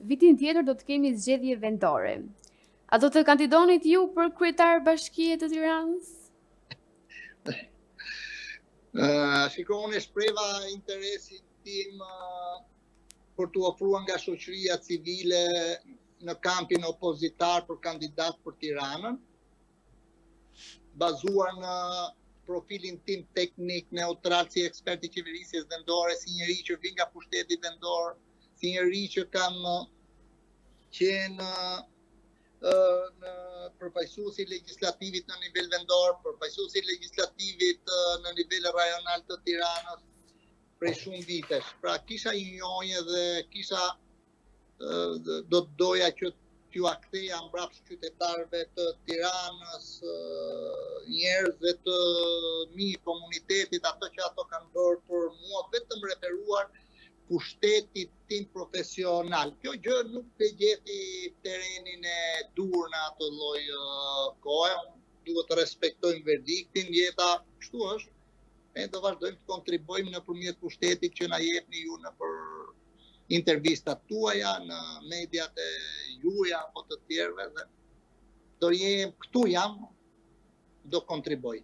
vitin tjetër do të kemi zgjedhje vendore. A do të kandidonit ju për kryetar bashkie të Tiranës? Shiko, unë shpreva interesin tim për të ofruar nga shoqëria civile në kampin opozitar për kandidat për Tiranën, bazuar në profilin tim teknik, neutral si ekspert i qeverisjes vendore, si njëri që vjen nga pushteti vendor, si njëri që kam qenë në përfaqësuesi legjislativit në nivel vendor, përfaqësuesi legjislativit në nivel rajonal të Tiranës prej shumë vitesh. Pra kisha një njohje dhe kisha do të doja që t'ju aktheja mbrapsht qytetarëve të Tiranës, njerëzve të mi, komunitetit, ato që ato kanë bërë për mua, vetëm referuar pushtetit tim profesional. Kjo gjë nuk e gjeti terrenin e dur në atë lloj kohe. Duhet të respektojmë verdiktin, jeta kështu është. Ne do vazhdojmë të kontribojmë nëpërmjet pushtetit që na jepni ju nëpër intervistat tuaja, në mediat e juaja apo të tjerëve dhe do jem këtu jam, do kontriboj.